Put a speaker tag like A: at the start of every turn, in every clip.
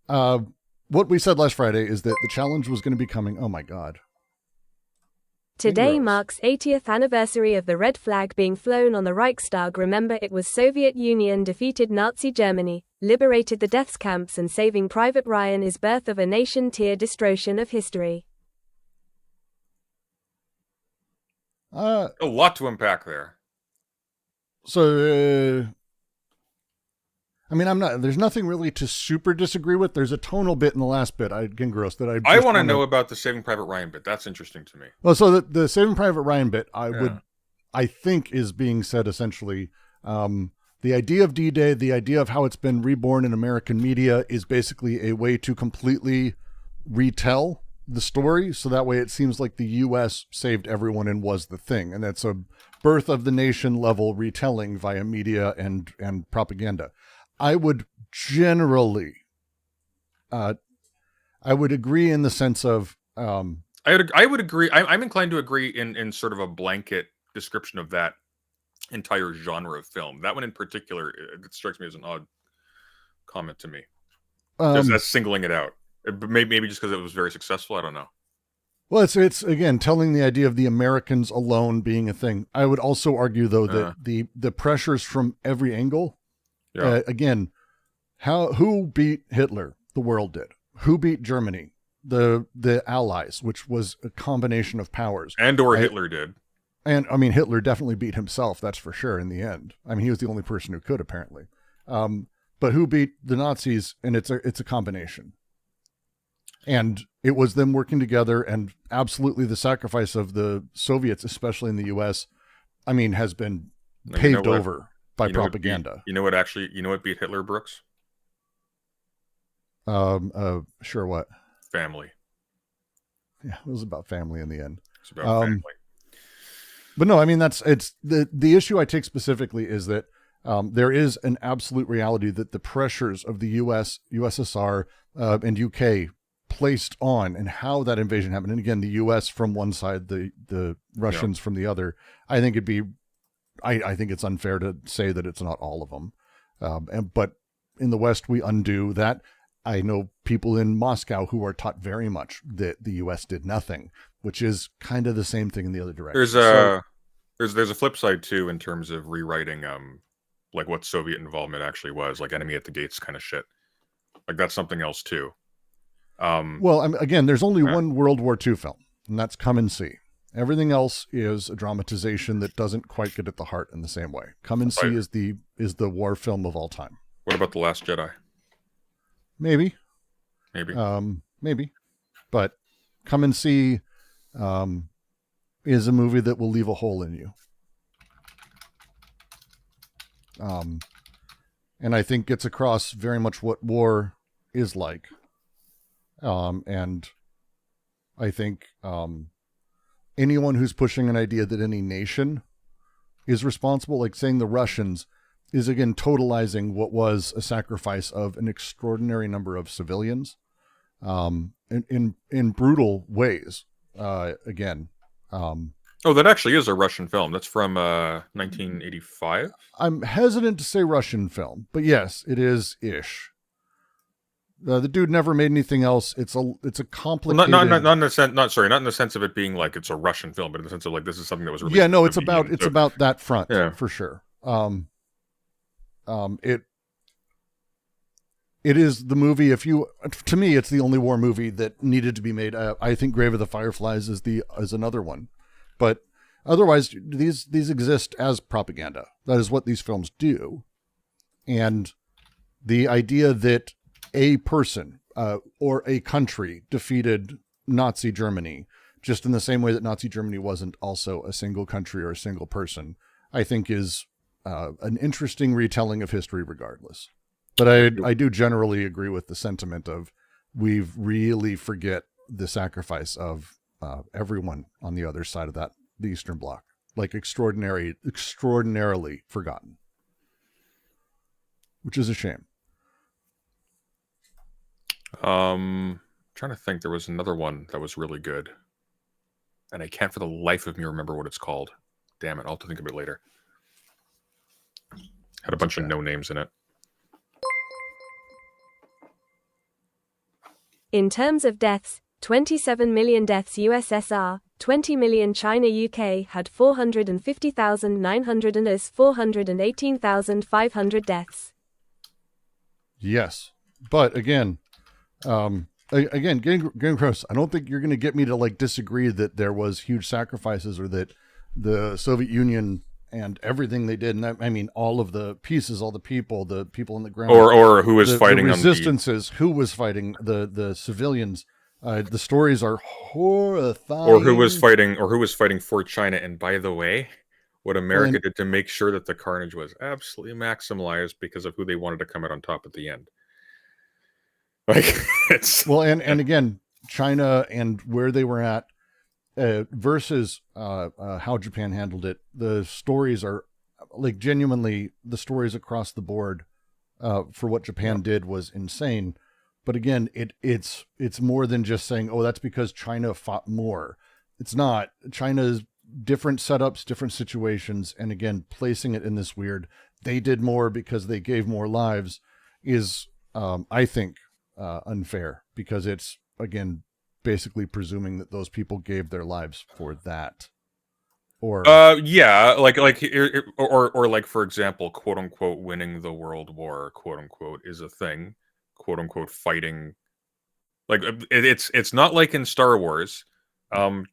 A: Uh, what we said last Friday is that the challenge was going to be coming. Oh my God.
B: Today marks 80th anniversary of the red flag being flown on the Reichstag. Remember, it was Soviet Union defeated Nazi Germany, liberated the death camps, and Saving Private Ryan is birth of a nation tier distortion of history.
C: A lot to unpack there.
A: So, I mean, there's nothing really to super disagree with. There's a tonal bit in the last bit, Gross, that
C: I want to know about the Saving Private Ryan bit. That's interesting to me.
A: Well, so the Saving Private Ryan bit, I think is being said essentially, the idea of D-Day, the idea of how it's been reborn in American media is basically a way to completely retell the story. So that way it seems like the U.S. saved everyone and was the thing. And that's a birth of the nation level retelling via media and propaganda. I would generally, I would agree in the sense of,
C: I would agree. I'm inclined to agree in sort of a blanket description of that entire genre of film. That one in particular, it strikes me as an odd comment to me. Just as singling it out. Maybe just because it was very successful. I don't know.
A: Well, it's again telling the idea of the Americans alone being a thing. I would also argue though that the pressures from every angle. Yeah. Again, who beat Hitler? The world did. Who beat Germany? The Allies, which was a combination of powers.
C: Hitler did.
A: And I mean, Hitler definitely beat himself. That's for sure. In the end, I mean, he was the only person who could apparently. But who beat the Nazis? And it's a combination. And it was them working together, and absolutely the sacrifice of the Soviets, especially in the U.S., I mean, has been paved over by propaganda.
C: You know what beat Hitler, Brooks?
A: Sure, what?
C: Family.
A: Yeah, it was about family in the end.
C: It's about family.
A: But no, I mean, it's the issue I take specifically is that there is an absolute reality that the pressures of the U.S., USSR, and UK placed on, and how that invasion happened. And again, the U.S. from one side, the Russians from the other. I think I think it's unfair to say that it's not all of them. But in the West, we undo that. I know people in Moscow who are taught very much that the U.S. did nothing, which is kind of the same thing in the other direction.
C: There's a flip side too in terms of rewriting like what Soviet involvement actually was, like Enemy at the Gates kind of shit. Like that's something else too.
A: Well, again, there's only one World War II film, and that's Come and See. Everything else is a dramatization that doesn't quite get at the heart in the same way. Come and See is the war film of all time.
C: What about The Last Jedi?
A: Maybe.
C: Maybe.
A: But Come and See is a movie that will leave a hole in you. And I think gets across very much what war is like. And I think anyone who's pushing an idea that any nation is responsible, like saying the Russians, is again totalizing what was a sacrifice of an extraordinary number of civilians, in brutal ways. Again.
C: That actually is a Russian film. That's from 1985.
A: I'm hesitant to say Russian film, but yes, it is ish. The dude never made anything else. It's a complicated.
C: Not in the sense. Not in the sense of it being like it's a Russian film, but in the sense of like this is something that was released.
A: Yeah, no, it's about that front for sure. It is the movie. To me, it's the only war movie that needed to be made. I think Grave of the Fireflies is another one, but otherwise these exist as propaganda. That is what these films do, and the idea that a person or a country defeated Nazi Germany, just in the same way that Nazi Germany wasn't also a single country or a single person, I think is an interesting retelling of history regardless. But I do generally agree with the sentiment of we really forget the sacrifice of everyone on the other side of the Eastern Bloc, like extraordinarily forgotten, which is a shame.
C: Trying to think, there was another one that was really good, and I can't for the life of me remember what it's called. Damn it, I'll have to think of it later. Had a bunch of no names in it.
B: In terms of deaths, 27 million deaths USSR, 20 million China UK had 450,900 and US 418,500 deaths.
A: Yes. But again, getting gross, I don't think you're going to get me to like disagree that there was huge sacrifices or that the Soviet Union and everything they did, and that, I mean, all of the pieces, all the people on the ground,
C: or who was fighting
A: the resistances, who was fighting the civilians. The stories are horrifying.
C: Or who was fighting for China. And by the way, what America did to make sure that the carnage was absolutely maximized because of who they wanted to come out on top at the end. Like it's
A: and again, China and where they were at versus how Japan handled it. The stories are like genuinely the stories across the board for what Japan did was insane. But again, it's more than just saying, oh, that's because China fought more. It's not. China's different setups, different situations, and again, placing it in this weird, they did more because they gave more lives is, I think, unfair, because it's, again, basically presuming that those people gave their lives for that. Or
C: like, for example, quote unquote, winning the world war, quote unquote, is a thing. Quote unquote, fighting, like it's not like in Star Wars.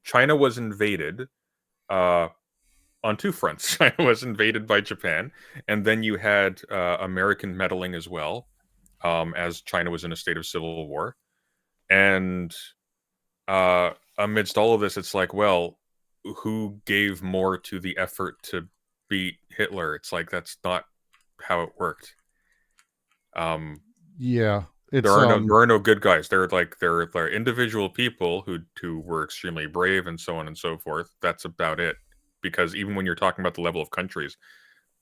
C: China was invaded on two fronts. China was invaded by Japan, and then you had American meddling as well, as China was in a state of civil war. And amidst all of this, it's like, well, who gave more to the effort to beat Hitler? It's like, that's not how it worked.
A: Yeah,
C: there are no good guys. There are individual people who were extremely brave and so on and so forth. That's about it. Because even when you're talking about the level of countries,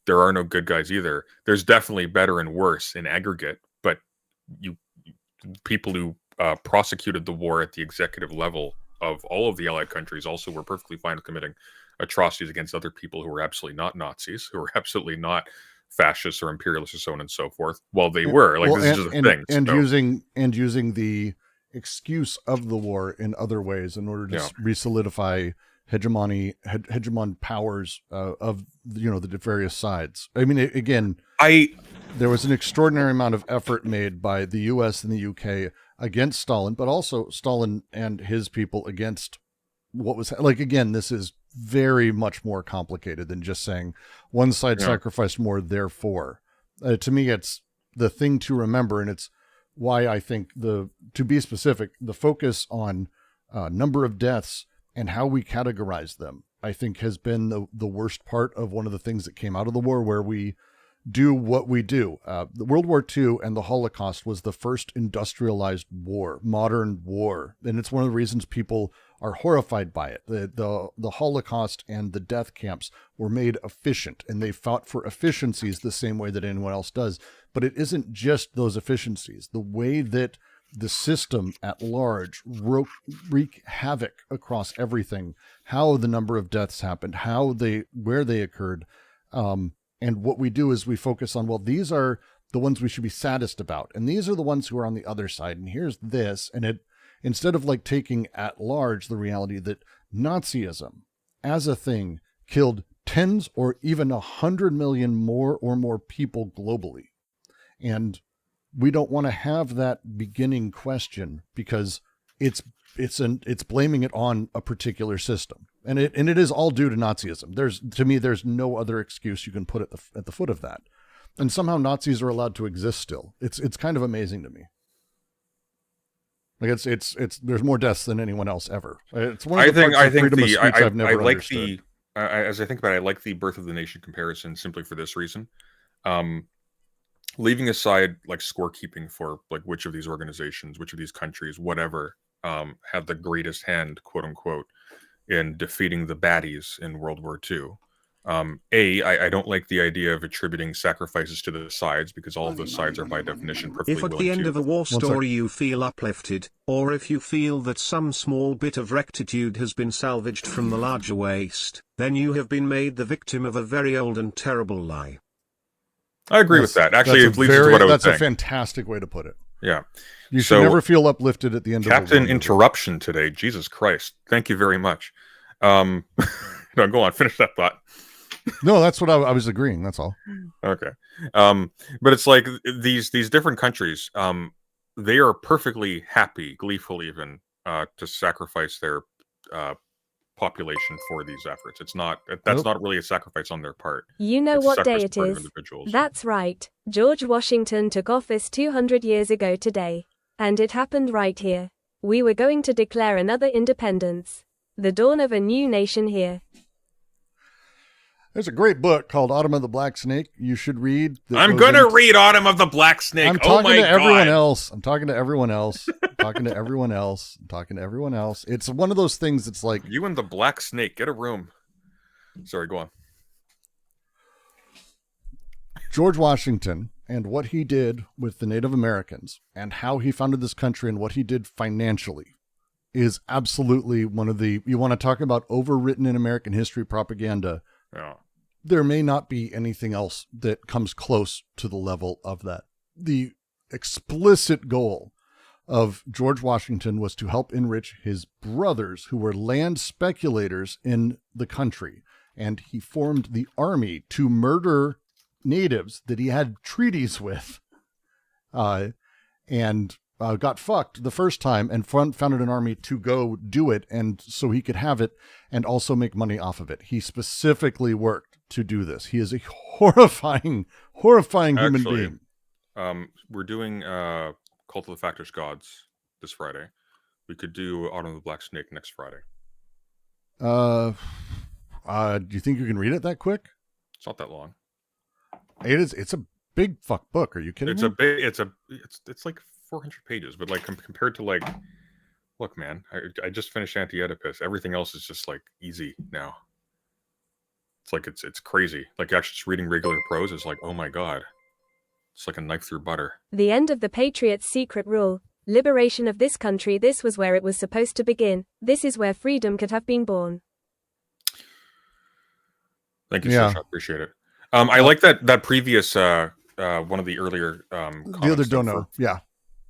C: there are no good guys either. There's definitely better and worse in aggregate, but people who prosecuted the war at the executive level of all of the Allied countries also were perfectly fine with committing atrocities against other people who were absolutely not Nazis, who were absolutely not fascists or imperialists or so on and so forth. Well, they were like, this is just a thing.
A: And using the excuse of the war in other ways in order to re-solidify hegemon powers of the various sides. I mean, there was an extraordinary amount of effort made by the U.S. and the U.K. against Stalin, but also Stalin and his people against what was like. Again, this is very much more complicated than just saying one side sacrificed more, therefore. To me, it's the thing to remember, and it's why I think to be specific, the focus on number of deaths and how we categorize them, I think, has been the worst part of one of the things that came out of the war, where we do what we do. The World War II and the Holocaust was the first industrialized war, modern war. And it's one of the reasons people are horrified by it. The Holocaust and the death camps were made efficient, and they fought for efficiencies the same way that anyone else does. But it isn't just those efficiencies. The way that the system at large wreak havoc across everything, how the number of deaths happened, where they occurred, and what we do is we focus on, well, these are the ones we should be saddest about, and these are the ones who are on the other side, and here's this. And it, instead of like taking at large the reality that Nazism as a thing killed tens or even 100 million more people globally. And we don't want to have that beginning question, because it's blaming it on a particular system. And it is all due to Nazism. There's no other excuse you can put at the foot of that. And somehow Nazis are allowed to exist still. It's kind of amazing to me. Like it's there's more deaths than anyone else ever. It's one of the parts of freedom of speech I've never understood.
C: As I think about it, I like the Birth of the Nation comparison simply for this reason. Leaving aside like scorekeeping for like which of these organizations, which of these countries, whatever, had the greatest hand, quote unquote, in defeating the baddies in World War II. I don't like the idea of attributing sacrifices to the sides, because all of the sides are by definition perfectly willing to.
D: If at the end of a war story you feel uplifted, or if you feel that some small bit of rectitude has been salvaged from the larger waste, then you have been made the victim of a very old and terrible lie.
C: I agree with that. Actually, it leads to what I was saying.
A: That's a fantastic way to put it.
C: Yeah.
A: You should never feel uplifted at the end of
C: Captain
A: the
C: Interruption today. Jesus Christ. Thank you very much. No, go on. Finish that thought.
A: No, that's what I was agreeing. That's all.
C: Okay. But it's like these different countries, they are perfectly happy, gleeful even, to sacrifice their population for these efforts. It's not that's not really a sacrifice on their part.
B: You know
C: It's
B: what day it is? That's right. George Washington took office 200 years ago today. And it happened right here. We were going to declare another independence. The dawn of a new nation here.
A: There's a great book called Autumn of the Black Snake you should read.
C: I'm going to read Autumn of the Black Snake.
A: I'm talking to everyone else. I'm talking to everyone else. I'm talking to everyone else. I'm talking to everyone else. It's one of those things that's like...
C: You and the Black Snake, get a room. Sorry, go on.
A: George Washington and what he did with the Native Americans and how he founded this country and what he did financially is absolutely one of the... You want to talk about overwritten in American history propaganda...
C: Yeah.
A: There may not be anything else that comes close to the level of that. The explicit goal of George Washington was to help enrich his brothers who were land speculators in the country. And he formed the army to murder natives that he had treaties with, and got fucked the first time and founded an army to go do it. And so he could have it and also make money off of it. He specifically worked to do this. He is a horrifying human being.
C: We're doing Cult of the Factors Gods this Friday. We could do Autumn of the Black Snake next Friday.
A: Do you think you can read it that quick?
C: It's not that long.
A: It is. It's a big fuck book. Are you kidding me?
C: It's like 400 pages, but like compared to like, look, man, I just finished Anti-Oedipus. Everything else is just like easy now. It's like it's crazy. Like actually just reading regular prose is like, oh my god, it's like a knife through butter.
B: The end of the Patriots' secret rule. Liberation of this country. This was where it was supposed to begin. This is where freedom could have been born.
C: Thank you, Sasha. I appreciate it. I like that previous one of the earlier
A: the other don't know. Yeah.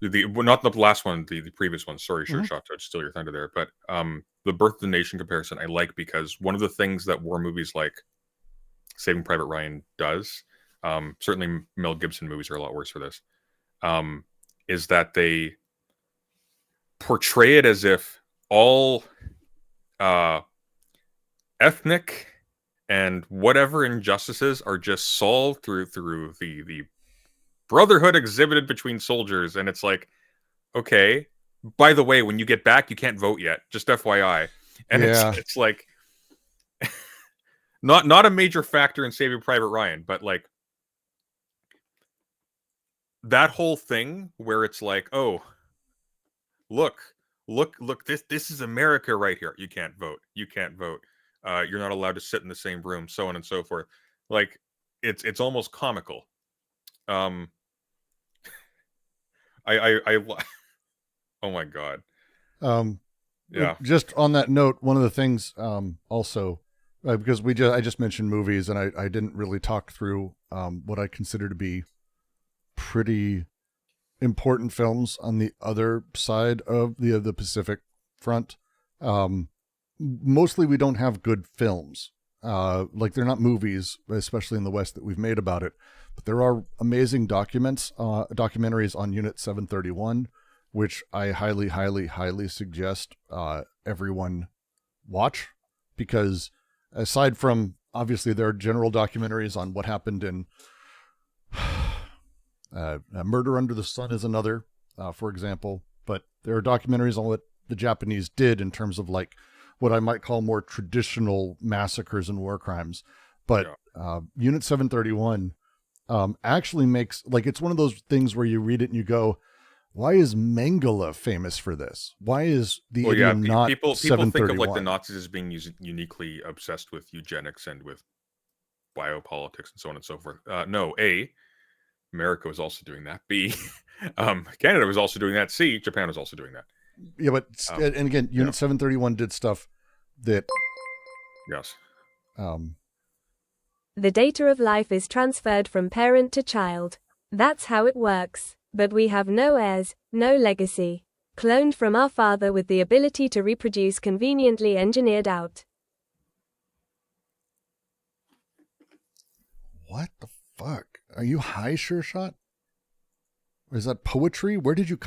C: Not the last one, the previous one. Sorry, sure shot to steal your thunder there. But the Birth of the Nation comparison I like because one of the things that war movies like Saving Private Ryan does, certainly Mel Gibson movies are a lot worse for this, is that they portray it as if all ethnic and whatever injustices are just solved through the brotherhood exhibited between soldiers. And it's like, okay, by the way, when you get back, you can't vote yet. Just FYI. And it's like not a major factor in Saving Private Ryan, but like that whole thing where it's like, oh, look, this is America right here. You can't vote. You can't vote. You're not allowed to sit in the same room, so on and so forth. Like it's almost comical. I oh my god.
A: Yeah. Just on that note, one of the things also because I just mentioned movies and I didn't really talk through what I consider to be pretty important films on the other side of the Pacific front. Mostly we don't have good films. Like they're not movies, especially in the West, that we've made about it. But there are amazing documentaries on Unit 731, which I highly, highly, highly suggest everyone watch. Because aside from, obviously, there are general documentaries on what happened in Murder Under the Sun is another, for example. But there are documentaries on what the Japanese did in terms of like what I might call more traditional massacres and war crimes. But Unit 731 actually makes, like, it's one of those things where you read it and you go, why is Mengele famous for this? Why is the idiom not
C: people
A: 731?
C: think of like the Nazis as being uniquely obsessed with eugenics and with biopolitics and so on and so forth. No, A, America was also doing that. B, Canada was also doing that. C, Japan was also doing that.
A: Yeah, but and again, Unit 731 did stuff that...
C: Yes.
B: The data of life is transferred from parent to child. That's how it works. But we have no heirs, no legacy. Cloned from our father with the ability to reproduce conveniently engineered out.
A: What the fuck? Are you high, Sure Shot? Or is that poetry? Where did you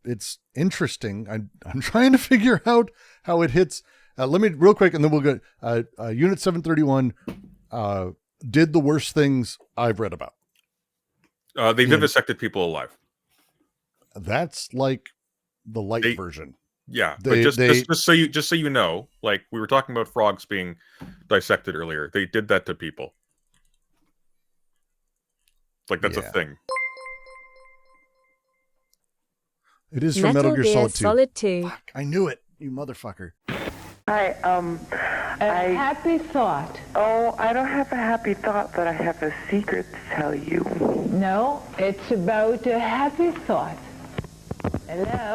A: it's interesting. I'm trying to figure out how it hits. Let me real quick and then we'll go. Unit 731 did the worst things I've read about.
C: They vivisected people alive.
A: That's like the light version.
C: Yeah, but just so you know, like we were talking about frogs being dissected earlier, they did that to people. Like that's a thing.
A: It is from Metal Gear
B: Solid 2.
A: Fuck, I knew it, you motherfucker.
E: Hi,
F: a happy thought.
E: Oh, I don't have a happy thought, but I have a secret to tell you.
F: No, it's about a happy thought. Hello?